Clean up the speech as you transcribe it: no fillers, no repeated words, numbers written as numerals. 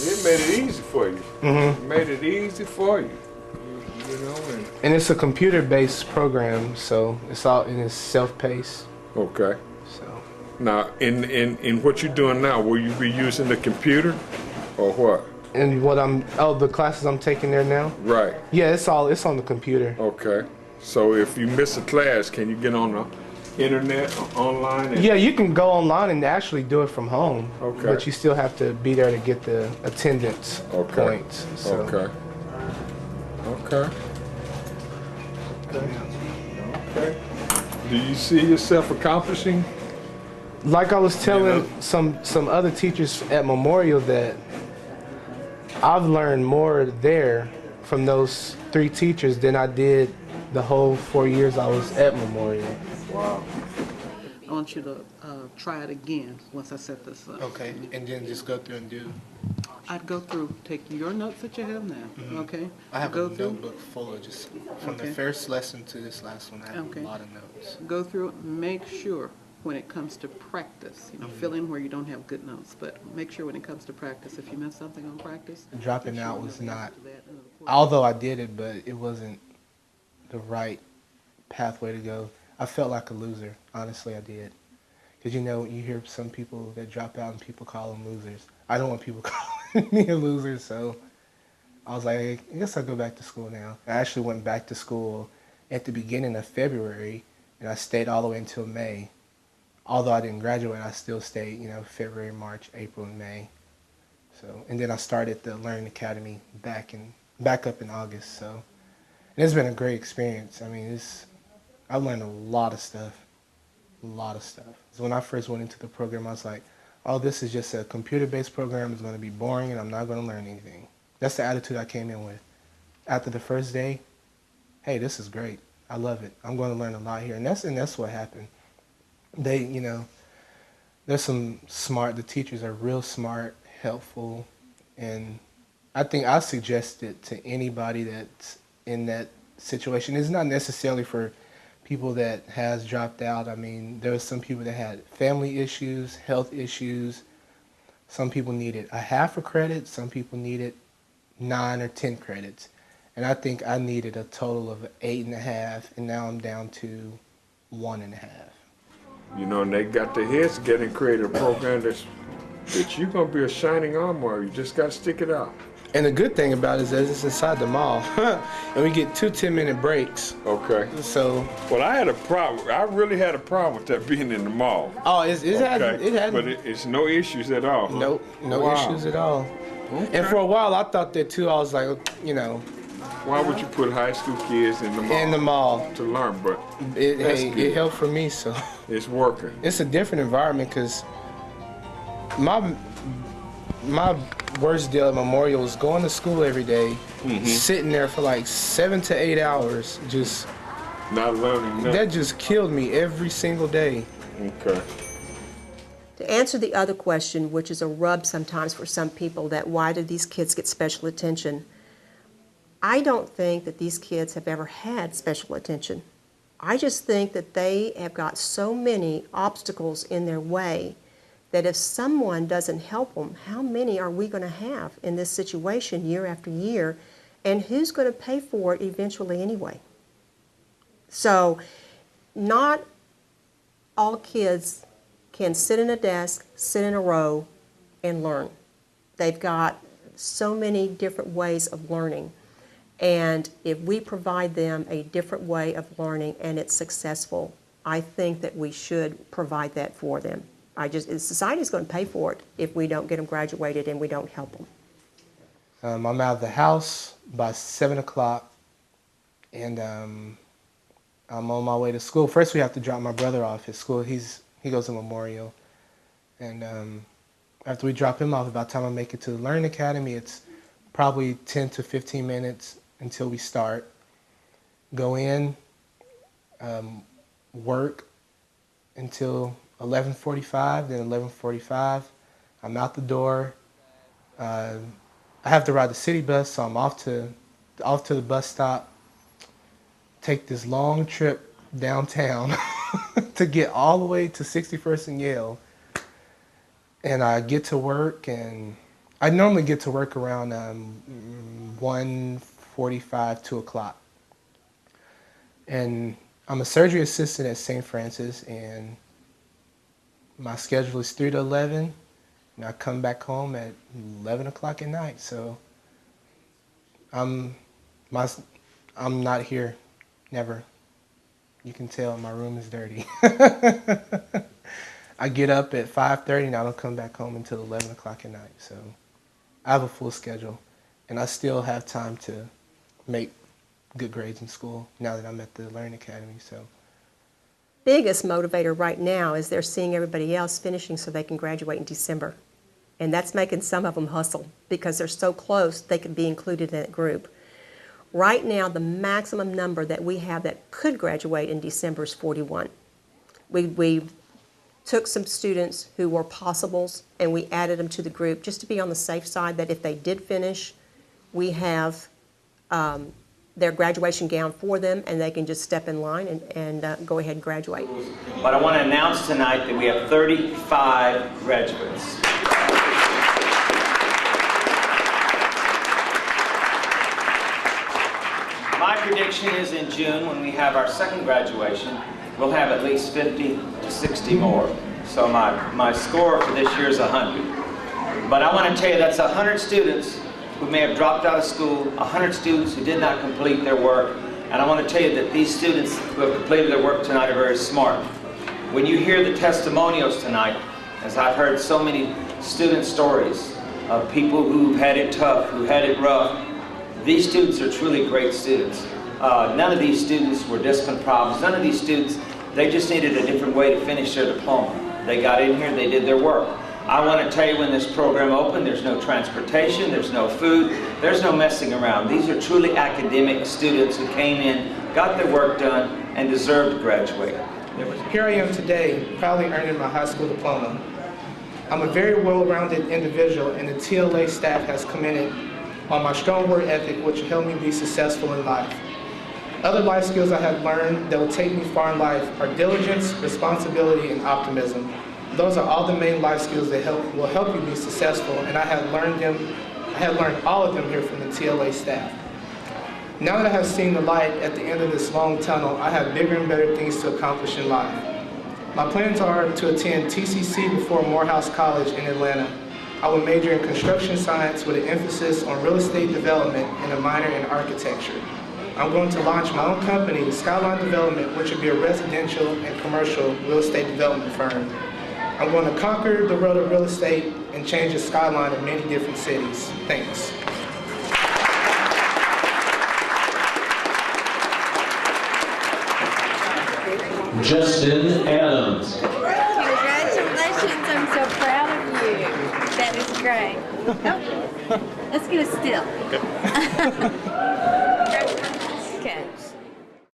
It made it easy for you. It made it easy for you. You know, and it's a computer-based program, so it's all and it's self-paced. Okay. So now, in what you're doing now, will you be using the computer, or what? And the classes I'm taking there now. Right. Yeah, it's on the computer. Okay. So if you miss a class, can you get on the internet or online? Yeah, you can go online and actually do it from home. Okay. But you still have to be there to get the attendance points. So. Okay. Okay. Okay. Do you see yourself accomplishing? Like I was telling some other teachers at Memorial that I've learned more there from those 3 teachers than I did the whole 4 years I was at Memorial. Wow. I want you to try it again once I set this up. Okay, and then just go through and do. I'd go through, take your notes that you have now, okay? I have go a notebook full of just from the first lesson to this last one. I have a lot of notes. Go through it, make sure when it comes to practice, fill in where you don't have good notes, but make sure when it comes to practice, if you miss something on practice. Dropping out was not, although I did it, but it wasn't the right pathway to go. I felt like a loser, honestly I did. Because you hear some people that drop out and people call them losers. I don't want people calling me a loser, so I was like, I guess I'll go back to school now. I actually went back to school at the beginning of February, and I stayed all the way until May. Although I didn't graduate, I still stayed, February, March, April, and May. So, and then I started the Learning Academy back up in August. So, and it's been a great experience. I mean, I learned a lot of stuff. So when I first went into the program, I was like, oh, this is just a computer-based program. It's going to be boring, and I'm not going to learn anything. That's the attitude I came in with. After the first day, hey, this is great. I love it. I'm going to learn a lot here. And that's what happened. There's some the teachers are real smart, helpful, and I think I suggest it to anybody that's in that situation. It's not necessarily for people that has dropped out. I mean, there were some people that had family issues, health issues. Some people needed a half a credit. Some people needed 9 or 10 credits. And I think I needed a total of 8.5, and now I'm down to 1.5. And they got their heads together and created a program that you're going to be a shining armor. You just got to stick it out. And the good thing about it is that it's inside the mall. And we get 2 10-minute breaks. Okay. So. Well, I really had a problem with that being in the mall. Oh, it had. But it's no issues at all. Huh? Nope, no issues at all. Okay. And for a while, I thought that too. I was like, Why would you put high school kids in the mall? In the mall. To learn, but it helped for me, so. It's working. It's a different environment because my worst deal at Memorial was going to school every day, sitting there for like 7 to 8 hours, just not learning nothing. That just killed me every single day. Okay. To answer the other question, which is a rub sometimes for some people, that why do these kids get special attention? I don't think that these kids have ever had special attention. I just think that they have got so many obstacles in their way that if someone doesn't help them, how many are we going to have in this situation year after year? And who's going to pay for it eventually anyway? So not all kids can sit in a desk, sit in a row, and learn. They've got so many different ways of learning. And if we provide them a different way of learning and it's successful, I think that we should provide that for them. Society's going to pay for it if we don't get them graduated and we don't help them. I'm out of the house by 7 o'clock, and I'm on my way to school. First, we have to drop my brother off at school. He goes to Memorial, and after we drop him off, by the time I make it to the Learning Academy, it's probably 10 to 15 minutes until we start. Go in, work until 11:45. Then 11:45, I'm out the door. I have to ride the city bus, so I'm off to the bus stop. Take this long trip downtown to get all the way to 61st and Yale. And I get to work, and I normally get to work around 1:45, 2 o'clock. And I'm a surgery assistant at St. Francis, and my schedule is 3 to 11, and I come back home at 11 o'clock at night. So I'm not here, never. You can tell my room is dirty. I get up at 5:30 and I don't come back home until 11 o'clock at night. So I have a full schedule, and I still have time to make good grades in school now that I'm at the Learning Academy. So Biggest motivator right now is they're seeing everybody else finishing so they can graduate in December. And that's making some of them hustle because they're so close they can be included in that group. Right now, the maximum number that we have that could graduate in December is 41. We took some students who were possibles and we added them to the group just to be on the safe side that if they did finish, we have their graduation gown for them and they can just step in line and go ahead and graduate. But I want to announce tonight that we have 35 graduates. My prediction is in June, when we have our second graduation, we'll have at least 50 to 60 more. So my score for this year is 100. But I want to tell you that's 100 students who may have dropped out of school, 100 students who did not complete their work. And I want to tell you that these students who have completed their work tonight are very smart. When you hear the testimonials tonight, as I've heard so many student stories of people who've had it tough, who had it rough, these students are truly great students. None of these students were discipline problems. None of these students, they just needed a different way to finish their diploma. They got in here, they did their work. I want to tell you, when this program opened, there's no transportation, there's no food, there's no messing around. These are truly academic students who came in, got their work done, and deserved to graduate. here I am today, proudly earning my high school diploma. I'm a very well-rounded individual, and the TLA staff has commended on my strong work ethic, which will help me be successful in life. Other life skills I have learned that will take me far in life are diligence, responsibility, and optimism. Those are all the main life skills that will help you be successful, and I have learned all of them here from the TLA staff. Now that I have seen the light at the end of this long tunnel, I have bigger and better things to accomplish in life. My plans are to attend TCC before Morehouse College in Atlanta. I will major in construction science with an emphasis on real estate development and a minor in architecture. I'm going to launch my own company, Skyline Development, which will be a residential and commercial real estate development firm. I'm going to conquer the road of real estate and change the skyline of many different cities. Thanks. Justin Adams. Congratulations, I'm so proud of you. That is great. Oh, let's get a still.